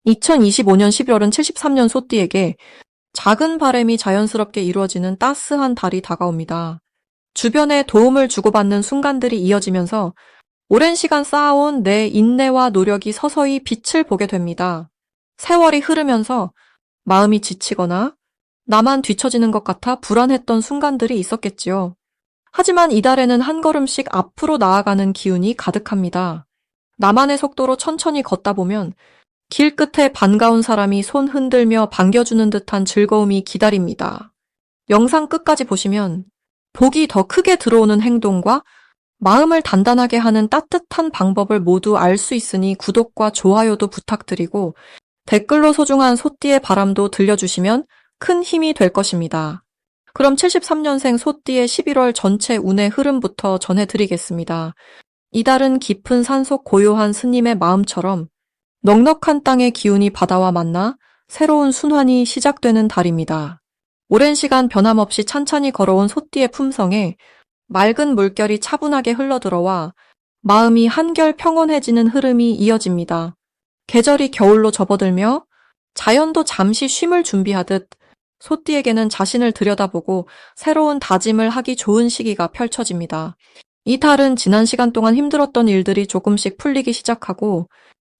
2025년 11월은 73년 소띠에게 작은 바람이 자연스럽게 이루어지는 따스한 달이 다가옵니다. 주변에 도움을 주고받는 순간들이 이어지면서 오랜 시간 쌓아온 내 인내와 노력이 서서히 빛을 보게 됩니다. 세월이 흐르면서 마음이 지치거나 나만 뒤처지는 것 같아 불안했던 순간들이 있었겠지요. 하지만 이달에는 한 걸음씩 앞으로 나아가는 기운이 가득합니다. 나만의 속도로 천천히 걷다 보면 길 끝에 반가운 사람이 손 흔들며 반겨주는 듯한 즐거움이 기다립니다. 영상 끝까지 보시면 복이 더 크게 들어오는 행동과 마음을 단단하게 하는 따뜻한 방법을 모두 알 수 있으니 구독과 좋아요도 부탁드리고 댓글로 소중한 소띠의 바람도 들려주시면 큰 힘이 될 것입니다. 그럼 73년생 소띠의 11월 전체 운의 흐름부터 전해드리겠습니다. 이달은 깊은 산속 고요한 스님의 마음처럼 넉넉한 땅의 기운이 바다와 만나 새로운 순환이 시작되는 달입니다. 오랜 시간 변함없이 찬찬히 걸어온 소띠의 품성에 맑은 물결이 차분하게 흘러들어와 마음이 한결 평온해지는 흐름이 이어집니다. 계절이 겨울로 접어들며 자연도 잠시 쉼을 준비하듯 소띠에게는 자신을 들여다보고 새로운 다짐을 하기 좋은 시기가 펼쳐집니다. 이 달은 지난 시간 동안 힘들었던 일들이 조금씩 풀리기 시작하고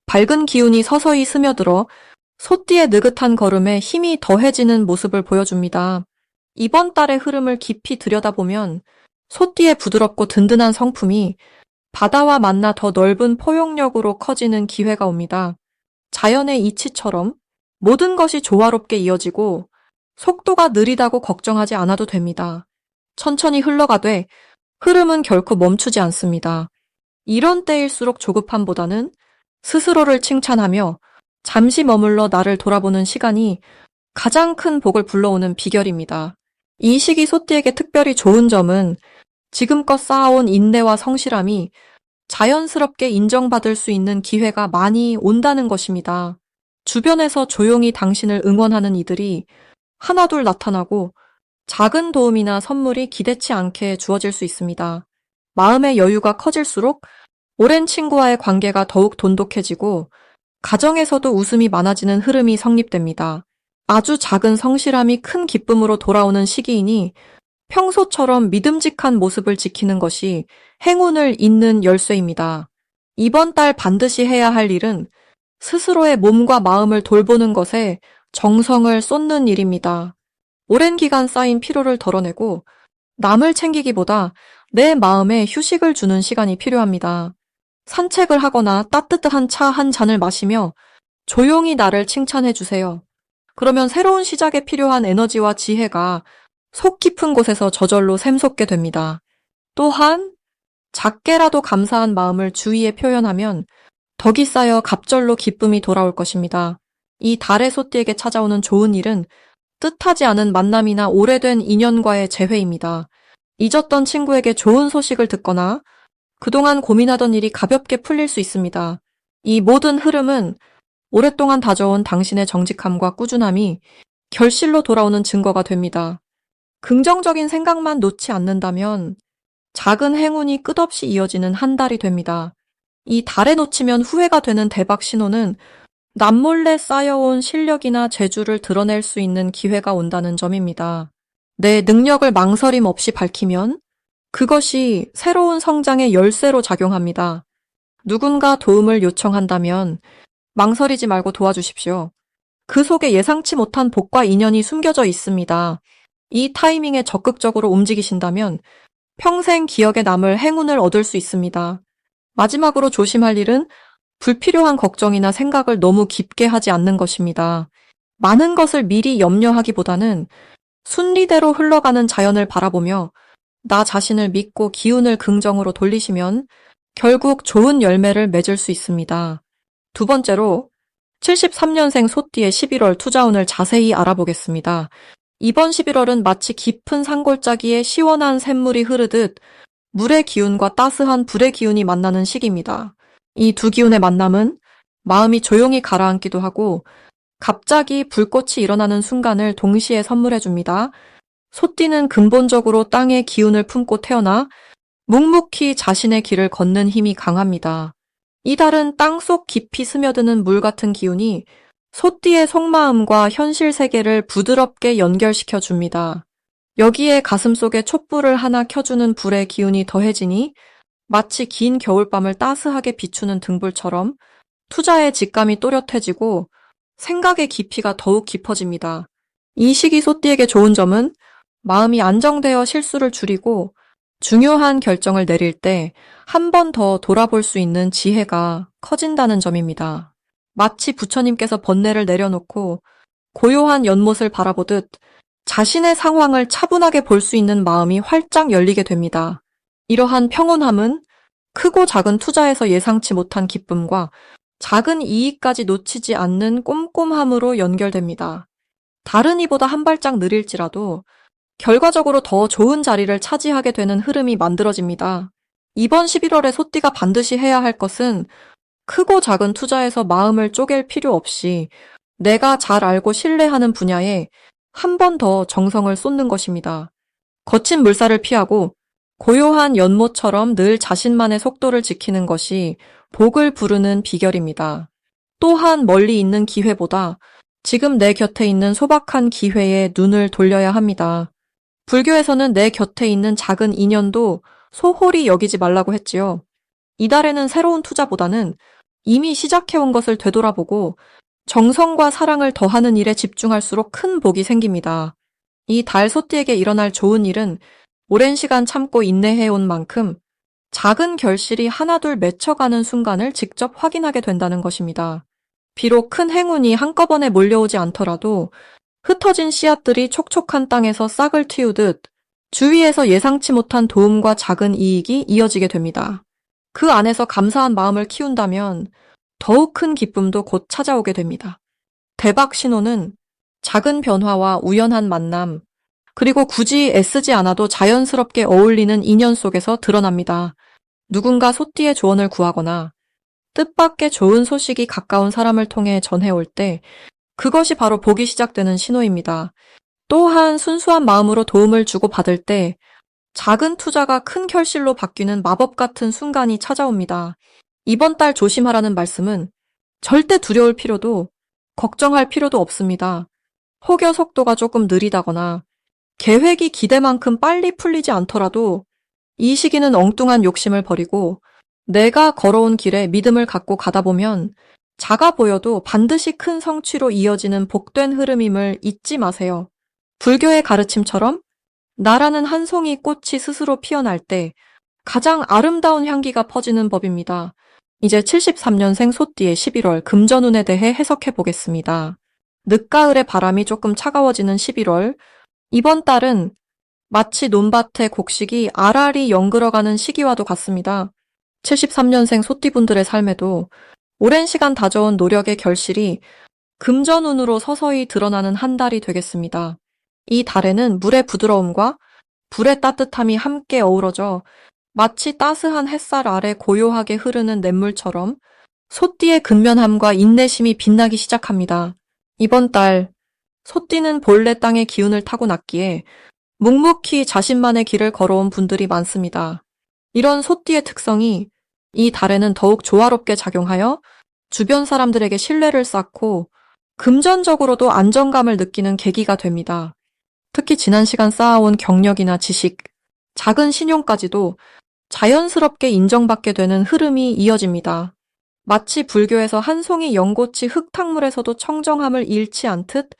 밝은 기운이 서서히 스며들어 소띠의 느긋한 걸음에 힘이 더해지는 모습을 보여줍니다. 이번 달의 흐름을 깊이 들여다보면 소띠의 부드럽고 든든한 성품이 바다와 만나 더 넓은 포용력으로 커지는 기회가 옵니다. 자연의 이치처럼 모든 것이 조화롭게 이어지고 속도가 느리다고 걱정하지 않아도 됩니다. 천천히 흘러가되 흐름은 결코 멈추지 않습니다. 이런 때일수록 조급함보다는 스스로를 칭찬하며 잠시 머물러 나를 돌아보는 시간이 가장 큰 복을 불러오는 비결입니다. 이 시기 소띠에게 특별히 좋은 점은 지금껏 쌓아온 인내와 성실함이 자연스럽게 인정받을 수 있는 기회가 많이 온다는 것입니다. 주변에서 조용히 당신을 응원하는 이들이 하나둘 나타나고 작은 도움이나 선물이 기대치 않게 주어질 수 있습니다. 마음의 여유가 커질수록 오랜 친구와의 관계가 더욱 돈독해지고 가정에서도 웃음이 많아지는 흐름이 성립됩니다. 아주 작은 성실함이 큰 기쁨으로 돌아오는 시기이니 평소처럼 믿음직한 모습을 지키는 것이 행운을 잇는 열쇠입니다. 이번 달 반드시 해야 할 일은 스스로의 몸과 마음을 돌보는 것에 정성을 쏟는 일입니다. 오랜 기간 쌓인 피로를 덜어내고 남을 챙기기보다 내 마음에 휴식을 주는 시간이 필요합니다. 산책을 하거나 따뜻한 차 한 잔을 마시며 조용히 나를 칭찬해 주세요. 그러면 새로운 시작에 필요한 에너지와 지혜가 속 깊은 곳에서 저절로 샘솟게 됩니다. 또한 작게라도 감사한 마음을 주위에 표현하면 덕이 쌓여 갑절로 기쁨이 돌아올 것입니다. 이 달의 소띠에게 찾아오는 좋은 일은 뜻하지 않은 만남이나 오래된 인연과의 재회입니다. 잊었던 친구에게 좋은 소식을 듣거나 그동안 고민하던 일이 가볍게 풀릴 수 있습니다. 이 모든 흐름은 오랫동안 다져온 당신의 정직함과 꾸준함이 결실로 돌아오는 증거가 됩니다. 긍정적인 생각만 놓지 않는다면 작은 행운이 끝없이 이어지는 한 달이 됩니다. 이 달에 놓치면 후회가 되는 대박 신호는 남몰래 쌓여온 실력이나 재주를 드러낼 수 있는 기회가 온다는 점입니다. 내 능력을 망설임 없이 밝히면 그것이 새로운 성장의 열쇠로 작용합니다. 누군가 도움을 요청한다면 망설이지 말고 도와주십시오. 그 속에 예상치 못한 복과 인연이 숨겨져 있습니다. 이 타이밍에 적극적으로 움직이신다면 평생 기억에 남을 행운을 얻을 수 있습니다. 마지막으로 조심할 일은 불필요한 걱정이나 생각을 너무 깊게 하지 않는 것입니다. 많은 것을 미리 염려하기보다는 순리대로 흘러가는 자연을 바라보며 나 자신을 믿고 기운을 긍정으로 돌리시면 결국 좋은 열매를 맺을 수 있습니다. 두 번째로 73년생 소띠의 11월 투자운을 자세히 알아보겠습니다. 이번 11월은 마치 깊은 산골짜기에 시원한 샘물이 흐르듯 물의 기운과 따스한 불의 기운이 만나는 시기입니다. 이 두 기운의 만남은 마음이 조용히 가라앉기도 하고 갑자기 불꽃이 일어나는 순간을 동시에 선물해줍니다. 소띠는 근본적으로 땅의 기운을 품고 태어나 묵묵히 자신의 길을 걷는 힘이 강합니다. 이 달은 땅속 깊이 스며드는 물 같은 기운이 소띠의 속마음과 현실 세계를 부드럽게 연결시켜 줍니다. 여기에 가슴속에 촛불을 하나 켜주는 불의 기운이 더해지니 마치 긴 겨울밤을 따스하게 비추는 등불처럼 투자의 직감이 또렷해지고 생각의 깊이가 더욱 깊어집니다. 이 시기 소띠에게 좋은 점은 마음이 안정되어 실수를 줄이고 중요한 결정을 내릴 때 한 번 더 돌아볼 수 있는 지혜가 커진다는 점입니다. 마치 부처님께서 번뇌를 내려놓고 고요한 연못을 바라보듯 자신의 상황을 차분하게 볼 수 있는 마음이 활짝 열리게 됩니다. 이러한 평온함은 크고 작은 투자에서 예상치 못한 기쁨과 작은 이익까지 놓치지 않는 꼼꼼함으로 연결됩니다. 다른 이보다 한 발짝 느릴지라도 결과적으로 더 좋은 자리를 차지하게 되는 흐름이 만들어집니다. 이번 11월에 소띠가 반드시 해야 할 것은 크고 작은 투자에서 마음을 쪼갤 필요 없이 내가 잘 알고 신뢰하는 분야에 한 번 더 정성을 쏟는 것입니다. 거친 물살을 피하고 고요한 연못처럼 늘 자신만의 속도를 지키는 것이 복을 부르는 비결입니다. 또한 멀리 있는 기회보다 지금 내 곁에 있는 소박한 기회에 눈을 돌려야 합니다. 불교에서는 내 곁에 있는 작은 인연도 소홀히 여기지 말라고 했지요. 이달에는 새로운 투자보다는 이미 시작해온 것을 되돌아보고 정성과 사랑을 더하는 일에 집중할수록 큰 복이 생깁니다. 이 달 소띠에게 일어날 좋은 일은 오랜 시간 참고 인내해온 만큼 작은 결실이 하나둘 맺혀가는 순간을 직접 확인하게 된다는 것입니다. 비록 큰 행운이 한꺼번에 몰려오지 않더라도 흩어진 씨앗들이 촉촉한 땅에서 싹을 틔우듯 주위에서 예상치 못한 도움과 작은 이익이 이어지게 됩니다. 그 안에서 감사한 마음을 키운다면 더욱 큰 기쁨도 곧 찾아오게 됩니다. 대박 신호는 작은 변화와 우연한 만남, 그리고 굳이 애쓰지 않아도 자연스럽게 어울리는 인연 속에서 드러납니다. 누군가 소띠의 조언을 구하거나 뜻밖의 좋은 소식이 가까운 사람을 통해 전해올 때 그것이 바로 복이 시작되는 신호입니다. 또한 순수한 마음으로 도움을 주고받을 때 작은 투자가 큰 결실로 바뀌는 마법 같은 순간이 찾아옵니다. 이번 달 조심하라는 말씀은 절대 두려울 필요도 걱정할 필요도 없습니다. 혹여 속도가 조금 느리다거나 계획이 기대만큼 빨리 풀리지 않더라도 이 시기는 엉뚱한 욕심을 버리고 내가 걸어온 길에 믿음을 갖고 가다 보면 작아 보여도 반드시 큰 성취로 이어지는 복된 흐름임을 잊지 마세요. 불교의 가르침처럼 나라는 한 송이 꽃이 스스로 피어날 때 가장 아름다운 향기가 퍼지는 법입니다. 이제 73년생 소띠의 11월 금전운에 대해 해석해 보겠습니다. 늦가을의 바람이 조금 차가워지는 11월, 이번 달은 마치 논밭의 곡식이 알알이 연그러가는 시기와도 같습니다. 73년생 소띠분들의 삶에도 오랜 시간 다져온 노력의 결실이 금전운으로 서서히 드러나는 한 달이 되겠습니다. 이 달에는 물의 부드러움과 불의 따뜻함이 함께 어우러져 마치 따스한 햇살 아래 고요하게 흐르는 냇물처럼 소띠의 근면함과 인내심이 빛나기 시작합니다. 이번 달 소띠는 본래 땅의 기운을 타고났기에 묵묵히 자신만의 길을 걸어온 분들이 많습니다. 이런 소띠의 특성이 이 달에는 더욱 조화롭게 작용하여 주변 사람들에게 신뢰를 쌓고 금전적으로도 안정감을 느끼는 계기가 됩니다. 특히 지난 시간 쌓아온 경력이나 지식, 작은 신용까지도 자연스럽게 인정받게 되는 흐름이 이어집니다. 마치 불교에서 한 송이 연고치 흙탕물에서도 청정함을 잃지 않듯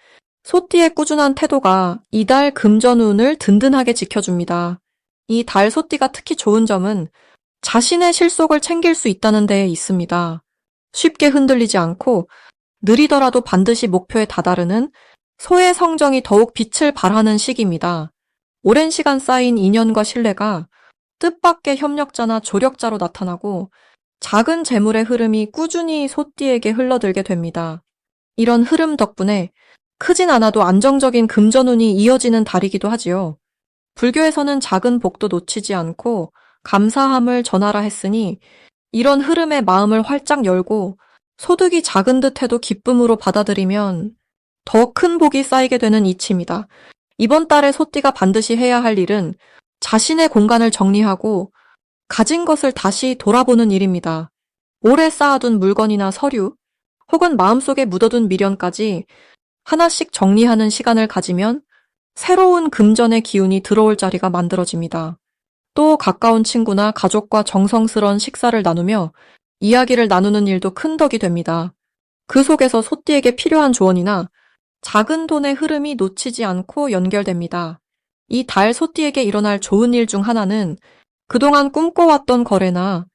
소띠의 꾸준한 태도가 이달 금전운을 든든하게 지켜줍니다. 이 달 소띠가 특히 좋은 점은 자신의 실속을 챙길 수 있다는 데에 있습니다. 쉽게 흔들리지 않고 느리더라도 반드시 목표에 다다르는 소의 성정이 더욱 빛을 발하는 시기입니다. 오랜 시간 쌓인 인연과 신뢰가 뜻밖의 협력자나 조력자로 나타나고 작은 재물의 흐름이 꾸준히 소띠에게 흘러들게 됩니다. 이런 흐름 덕분에 크진 않아도 안정적인 금전운이 이어지는 달이기도 하지요. 불교에서는 작은 복도 놓치지 않고 감사함을 전하라 했으니 이런 흐름에 마음을 활짝 열고 소득이 작은 듯 해도 기쁨으로 받아들이면 더 큰 복이 쌓이게 되는 이치입니다. 이번 달에 소띠가 반드시 해야 할 일은 자신의 공간을 정리하고 가진 것을 다시 돌아보는 일입니다. 오래 쌓아둔 물건이나 서류 혹은 마음속에 묻어둔 미련까지 하나씩 정리하는 시간을 가지면 새로운 금전의 기운이 들어올 자리가 만들어집니다. 또 가까운 친구나 가족과 정성스러운 식사를 나누며 이야기를 나누는 일도 큰 덕이 됩니다. 그 속에서 소띠에게 필요한 조언이나 작은 돈의 흐름이 놓치지 않고 연결됩니다. 이 달 소띠에게 일어날 좋은 일 중 하나는 그동안 꿈꿔왔던 거래나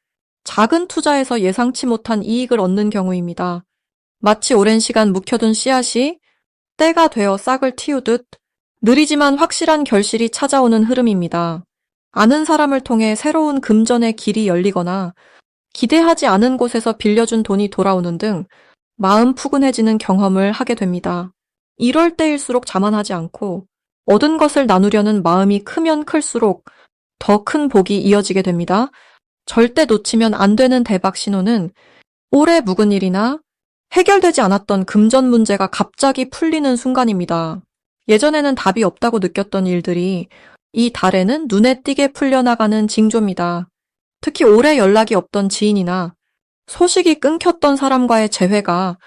작은 투자에서 예상치 못한 이익을 얻는 경우입니다. 마치 오랜 시간 묵혀둔 씨앗이 때가 되어 싹을 틔우듯 느리지만 확실한 결실이 찾아오는 흐름입니다. 아는 사람을 통해 새로운 금전의 길이 열리거나 기대하지 않은 곳에서 빌려준 돈이 돌아오는 등 마음 푸근해지는 경험을 하게 됩니다. 이럴 때일수록 자만하지 않고 얻은 것을 나누려는 마음이 크면 클수록 더 큰 복이 이어지게 됩니다. 절대 놓치면 안 되는 대박 신호는 오래 묵은 일이나 해결되지 않았던 금전 문제가 갑자기 풀리는 순간입니다. 예전에는 답이 없다고 느꼈던 일들이 이 달에는 눈에 띄게 풀려나가는 징조입니다. 특히 오래 연락이 없던 지인이나 소식이 끊겼던 사람과의 재회가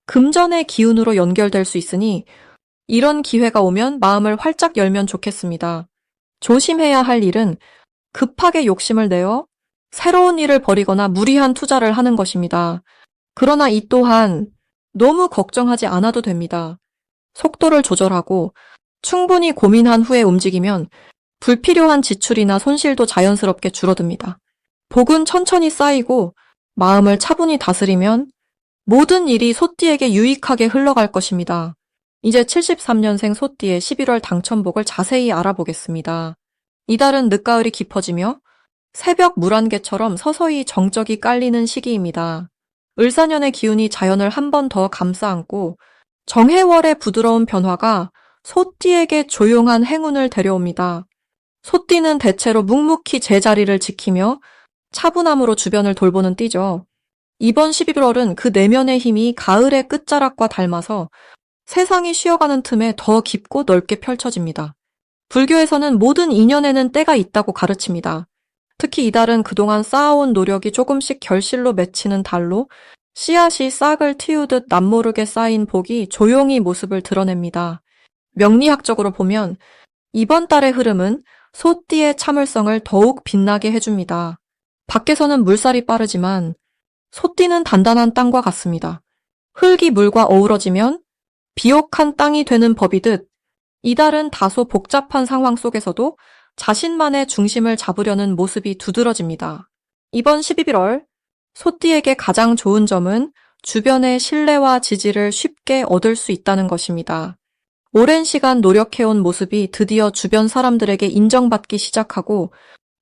금전의 기운으로 연결될 수 있으니 이런 기회가 오면 마음을 활짝 열면 좋겠습니다. 조심해야 할 일은 급하게 욕심을 내어 새로운 일을 벌이거나 무리한 투자를 하는 것입니다. 그러나 이 또한 너무 걱정하지 않아도 됩니다. 속도를 조절하고 충분히 고민한 후에 움직이면 불필요한 지출이나 손실도 자연스럽게 줄어듭니다. 복은 천천히 쌓이고 마음을 차분히 다스리면 모든 일이 소띠에게 유익하게 흘러갈 것입니다. 이제 73년생 소띠의 11월 당첨복을 자세히 알아보겠습니다. 이달은 늦가을이 깊어지며 새벽 물안개처럼 서서히 정적이 깔리는 시기입니다. 을사년의 기운이 자연을 한 번 더 감싸안고 정해월의 부드러운 변화가 소띠에게 조용한 행운을 데려옵니다. 소띠는 대체로 묵묵히 제자리를 지키며 차분함으로 주변을 돌보는 띠죠. 이번 11월은 그 내면의 힘이 가을의 끝자락과 닮아서 세상이 쉬어가는 틈에 더 깊고 넓게 펼쳐집니다. 불교에서는 모든 인연에는 때가 있다고 가르칩니다. 특히 이달은 그동안 쌓아온 노력이 조금씩 결실로 맺히는 달로 씨앗이 싹을 틔우듯 남모르게 쌓인 복이 조용히 모습을 드러냅니다. 명리학적으로 보면 이번 달의 흐름은 소띠의 참을성을 더욱 빛나게 해줍니다. 밖에서는 물살이 빠르지만 소띠는 단단한 땅과 같습니다. 흙이 물과 어우러지면 비옥한 땅이 되는 법이듯 이달은 다소 복잡한 상황 속에서도 자신만의 중심을 잡으려는 모습이 두드러집니다. 이번 11월 소띠에게 가장 좋은 점은 주변의 신뢰와 지지를 쉽게 얻을 수 있다는 것입니다. 오랜 시간 노력해온 모습이 드디어 주변 사람들에게 인정받기 시작하고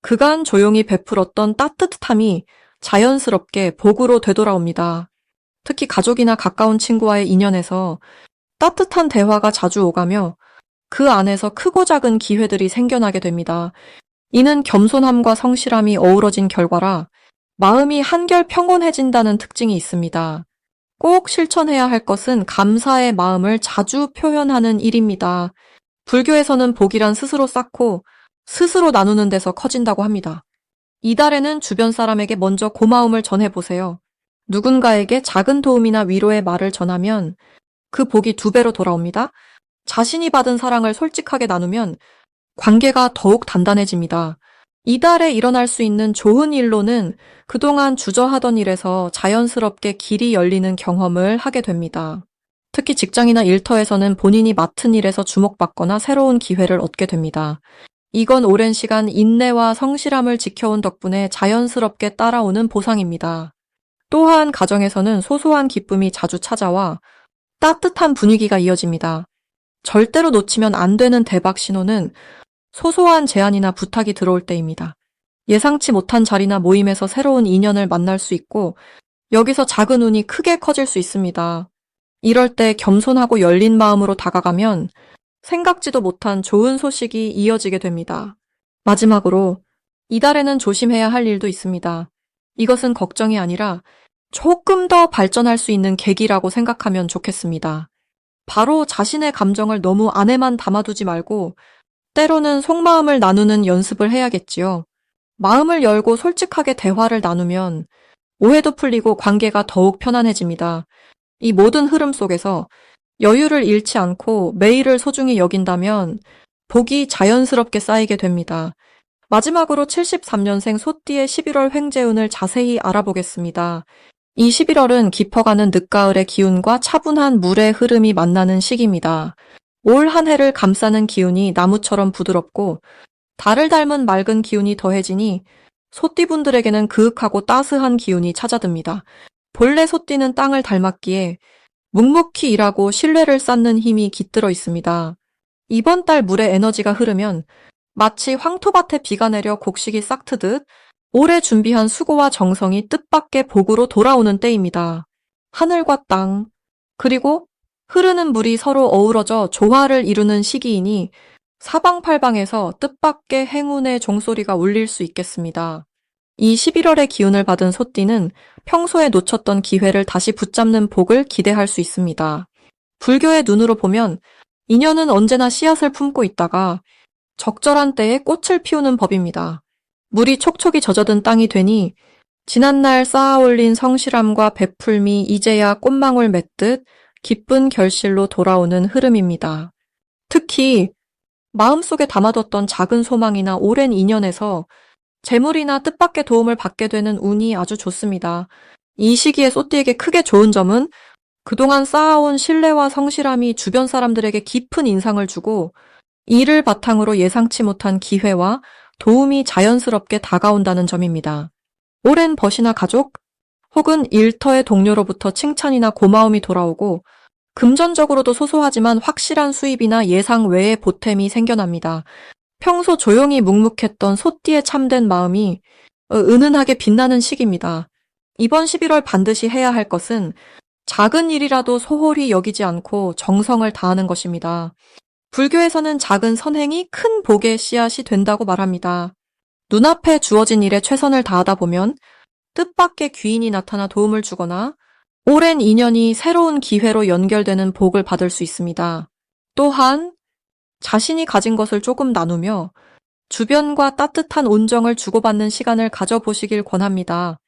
그간 조용히 베풀었던 따뜻함이 자연스럽게 복으로 되돌아옵니다. 특히 가족이나 가까운 친구와의 인연에서 따뜻한 대화가 자주 오가며 그 안에서 크고 작은 기회들이 생겨나게 됩니다. 이는 겸손함과 성실함이 어우러진 결과라 마음이 한결 평온해진다는 특징이 있습니다. 꼭 실천해야 할 것은 감사의 마음을 자주 표현하는 일입니다. 불교에서는 복이란 스스로 쌓고 스스로 나누는 데서 커진다고 합니다. 이달에는 주변 사람에게 먼저 고마움을 전해보세요. 누군가에게 작은 도움이나 위로의 말을 전하면 그 복이 2배로 돌아옵니다. 자신이 받은 사랑을 솔직하게 나누면 관계가 더욱 단단해집니다. 이달에 일어날 수 있는 좋은 일로는 그동안 주저하던 일에서 자연스럽게 길이 열리는 경험을 하게 됩니다. 특히 직장이나 일터에서는 본인이 맡은 일에서 주목받거나 새로운 기회를 얻게 됩니다. 이건 오랜 시간 인내와 성실함을 지켜온 덕분에 자연스럽게 따라오는 보상입니다. 또한 가정에서는 소소한 기쁨이 자주 찾아와 따뜻한 분위기가 이어집니다. 절대로 놓치면 안 되는 대박 신호는 소소한 제안이나 부탁이 들어올 때입니다. 예상치 못한 자리나 모임에서 새로운 인연을 만날 수 있고 여기서 작은 운이 크게 커질 수 있습니다. 이럴 때 겸손하고 열린 마음으로 다가가면 생각지도 못한 좋은 소식이 이어지게 됩니다. 마지막으로 이달에는 조심해야 할 일도 있습니다. 이것은 걱정이 아니라 조금 더 발전할 수 있는 계기라고 생각하면 좋겠습니다. 바로 자신의 감정을 너무 안에만 담아두지 말고 때로는 속마음을 나누는 연습을 해야겠지요. 마음을 열고 솔직하게 대화를 나누면 오해도 풀리고 관계가 더욱 편안해집니다. 이 모든 흐름 속에서 여유를 잃지 않고 매일을 소중히 여긴다면 복이 자연스럽게 쌓이게 됩니다. 마지막으로 73년생 소띠의 11월 횡재운을 자세히 알아보겠습니다. 이 11월은 깊어가는 늦가을의 기운과 차분한 물의 흐름이 만나는 시기입니다. 올 한 해를 감싸는 기운이 나무처럼 부드럽고 달을 닮은 맑은 기운이 더해지니 소띠분들에게는 그윽하고 따스한 기운이 찾아듭니다. 본래 소띠는 땅을 닮았기에 묵묵히 일하고 신뢰를 쌓는 힘이 깃들어 있습니다. 이번 달 물의 에너지가 흐르면 마치 황토밭에 비가 내려 곡식이 싹트듯 오래 준비한 수고와 정성이 뜻밖의 복으로 돌아오는 때입니다. 하늘과 땅, 그리고 흐르는 물이 서로 어우러져 조화를 이루는 시기이니 사방팔방에서 뜻밖의 행운의 종소리가 울릴 수 있겠습니다. 이 11월의 기운을 받은 소띠는 평소에 놓쳤던 기회를 다시 붙잡는 복을 기대할 수 있습니다. 불교의 눈으로 보면 인연은 언제나 씨앗을 품고 있다가 적절한 때에 꽃을 피우는 법입니다. 물이 촉촉이 젖어든 땅이 되니 지난날 쌓아올린 성실함과 베풀미 이제야 꽃망울 맺듯 기쁜 결실로 돌아오는 흐름입니다. 특히 마음속에 담아뒀던 작은 소망이나 오랜 인연에서 재물이나 뜻밖의 도움을 받게 되는 운이 아주 좋습니다. 이 시기에 소띠에게 크게 좋은 점은 그동안 쌓아온 신뢰와 성실함이 주변 사람들에게 깊은 인상을 주고 이를 바탕으로 예상치 못한 기회와 도움이 자연스럽게 다가온다는 점입니다. 오랜 벗이나 가족 혹은 일터의 동료로부터 칭찬이나 고마움이 돌아오고 금전적으로도 소소하지만 확실한 수입이나 예상 외의 보탬이 생겨납니다. 평소 조용히 묵묵했던 소띠의 참된 마음이 은은하게 빛나는 시기입니다. 이번 11월 반드시 해야 할 것은 작은 일이라도 소홀히 여기지 않고 정성을 다하는 것입니다. 불교에서는 작은 선행이 큰 복의 씨앗이 된다고 말합니다. 눈앞에 주어진 일에 최선을 다하다 보면 뜻밖의 귀인이 나타나 도움을 주거나 오랜 인연이 새로운 기회로 연결되는 복을 받을 수 있습니다. 또한 자신이 가진 것을 조금 나누며 주변과 따뜻한 온정을 주고받는 시간을 가져보시길 권합니다.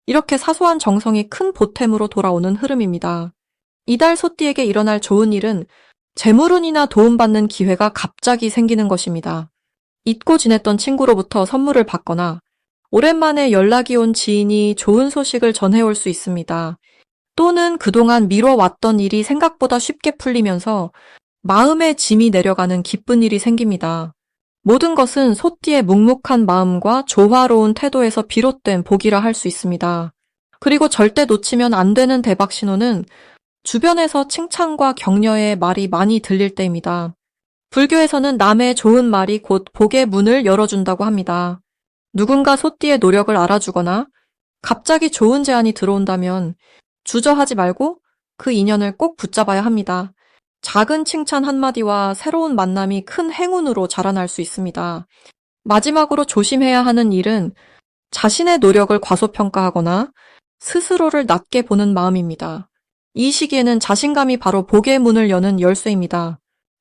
이렇게 사소한 정성이 큰 보탬으로 돌아오는 흐름입니다. 이달 소띠에게 일어날 좋은 일은 재물운이나 도움받는 기회가 갑자기 생기는 것입니다. 잊고 지냈던 친구로부터 선물을 받거나 오랜만에 연락이 온 지인이 좋은 소식을 전해올 수 있습니다. 또는 그동안 미뤄왔던 일이 생각보다 쉽게 풀리면서 마음의 짐이 내려가는 기쁜 일이 생깁니다. 모든 것은 소띠의 묵묵한 마음과 조화로운 태도에서 비롯된 복이라 할 수 있습니다. 그리고 절대 놓치면 안 되는 대박 신호는 주변에서 칭찬과 격려의 말이 많이 들릴 때입니다. 불교에서는 남의 좋은 말이 곧 복의 문을 열어준다고 합니다. 누군가 소띠의 노력을 알아주거나 갑자기 좋은 제안이 들어온다면 주저하지 말고 그 인연을 꼭 붙잡아야 합니다. 작은 칭찬 한마디와 새로운 만남이 큰 행운으로 자라날 수 있습니다. 마지막으로 조심해야 하는 일은 자신의 노력을 과소평가하거나 스스로를 낮게 보는 마음입니다. 이 시기에는 자신감이 바로 복의 문을 여는 열쇠입니다.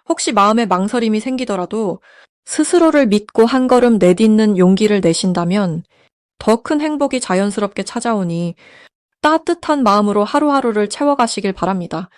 혹시 마음에 망설임이 생기더라도 스스로를 믿고 한 걸음 내딛는 용기를 내신다면 더 큰 행복이 자연스럽게 찾아오니 따뜻한 마음으로 하루하루를 채워가시길 바랍니다.